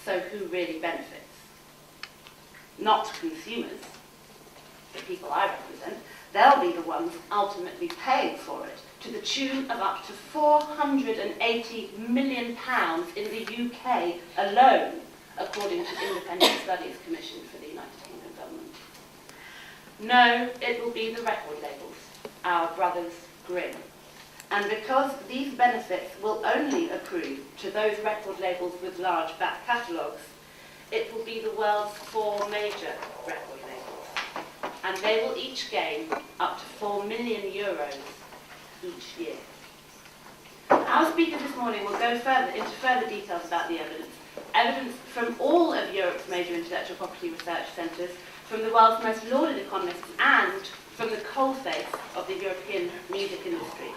So who really benefits? Not consumers, the people I represent. They'll be the ones ultimately paying for it, to the tune of up to £480 million in the UK alone, according to independent studies commissioned for the United Kingdom government. No, it will be the record labels, our brothers Grimm. And because these benefits will only accrue to those record labels with large back catalogues, it will be the world's 4 major record labels. And they will each gain up to €4 million each year. Our speaker this morning will go into further details about the evidence from all of Europe's major intellectual property research centres, from the world's most lauded economists, and from the coalface of the European music industry.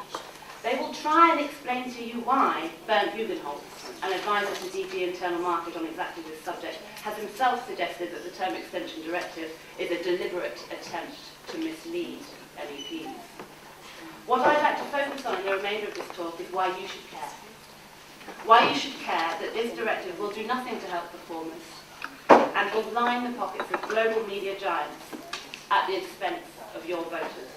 They will try and explain to you why Bernd Hugenholtz, an advisor to DG Internal Market on exactly this subject, has himself suggested that the Term Extension Directive is a deliberate attempt to mislead MEPs. What I'd like to focus on in the remainder of this talk is why you should care. Why you should care that this directive will do nothing to help performers and will line the pockets of global media giants at the expense of your voters.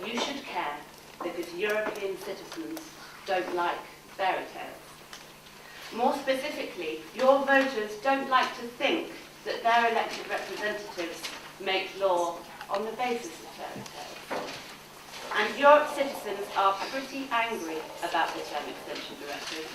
You should care because European citizens don't like fairy tales. More specifically, your voters don't like to think that their elected representatives make law on the basis of fairy tales. And Europe's citizens are pretty angry about the Term Extension Directive.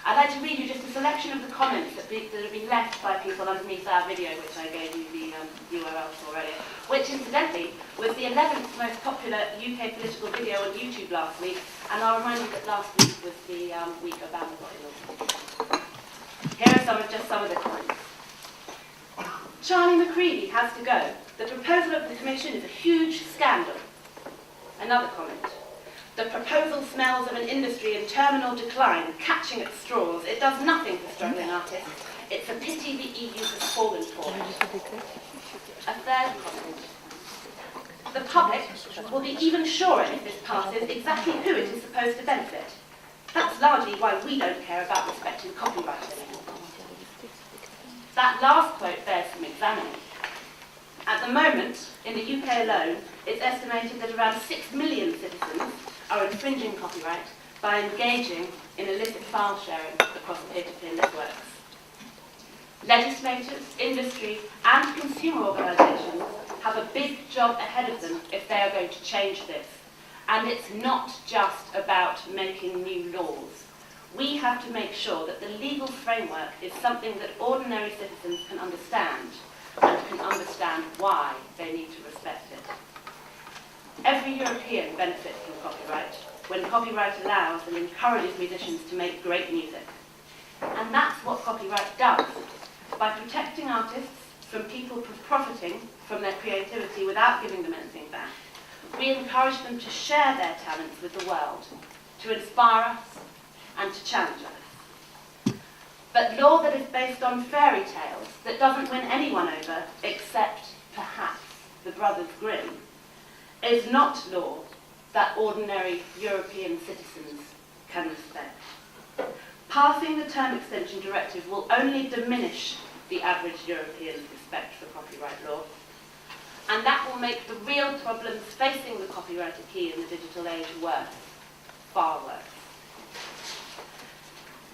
I'd like to read you just a selection of the comments that have been left by people underneath our video, which I gave you the URL for already, which incidentally was the 11th most popular UK political video on YouTube last week, and I'll remind you that last week was the week Obama got elected. Here are just some of the comments. Charlie McCreevy has to go. The proposal of the Commission is a huge scandal. Another comment. The proposal smells of an industry in terminal decline, catching at straws. It does nothing for struggling artists. It's a pity the EU has fallen for it. A third comment. The public will be even surer if this passes exactly who it is supposed to benefit. That's largely why we don't care about respecting copyright anymore. That last quote bears some examining. At the moment, in the UK alone, it's estimated that around 6 million citizens are infringing copyright by engaging in illicit file sharing across peer-to-peer networks. Legislators, industry, and consumer organisations have a big job ahead of them if they are going to change this. And it's not just about making new laws. We have to make sure that the legal framework is something that ordinary citizens can understand, and can understand why they need to respect it. Every European benefits from copyright when copyright allows and encourages musicians to make great music. And that's what copyright does. By protecting artists from people profiting from their creativity without giving them anything back, we encourage them to share their talents with the world, to inspire us and to challenge us. But law that is based on fairy tales, that doesn't win anyone over except perhaps the Brothers Grimm, is not law that ordinary European citizens can respect. Passing the Term Extension Directive will only diminish the average European's respect for copyright law, and that will make the real problems facing the copyrighted key in the digital age worse, far worse.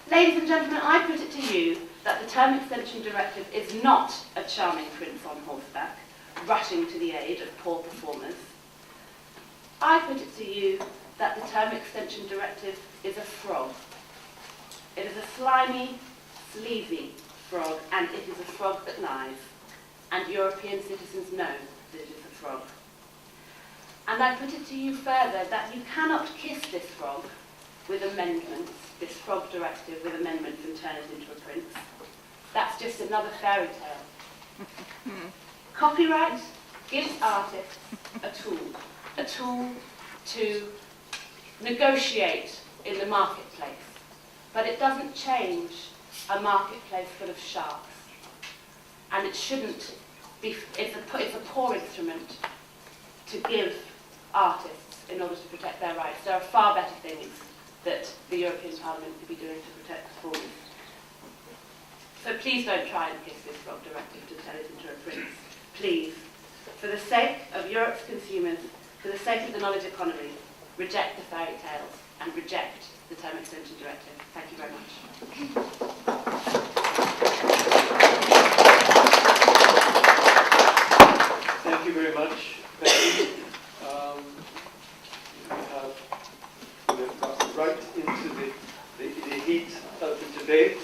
Ladies and gentlemen, I put it to you that the Term Extension Directive is not a charming prince on horseback, rushing to the aid of poor performers. I put it to you that the Term Extension Directive is a frog. It is a slimy, sleazy frog, and it is a frog that lies. And European citizens know that it is a frog. And I put it to you further that you cannot kiss this frog with amendments, this frog directive with amendments and turn it into a prince. That's just another fairy tale. Copyright gives artists a tool to negotiate in the marketplace, but it doesn't change a marketplace full of sharks. And it shouldn't be, it's a poor instrument to give artists in order to protect their rights. There are far better things that the European Parliament could be doing to protect performers. But please don't try and kiss this frog directive to turn it into a prince. Please, for the sake of Europe's consumers, for the sake of the knowledge economy, reject the fairy tales and reject the term extension directive. Thank you very much. Thank you very much, Becky. We have got right into the heat of the debate.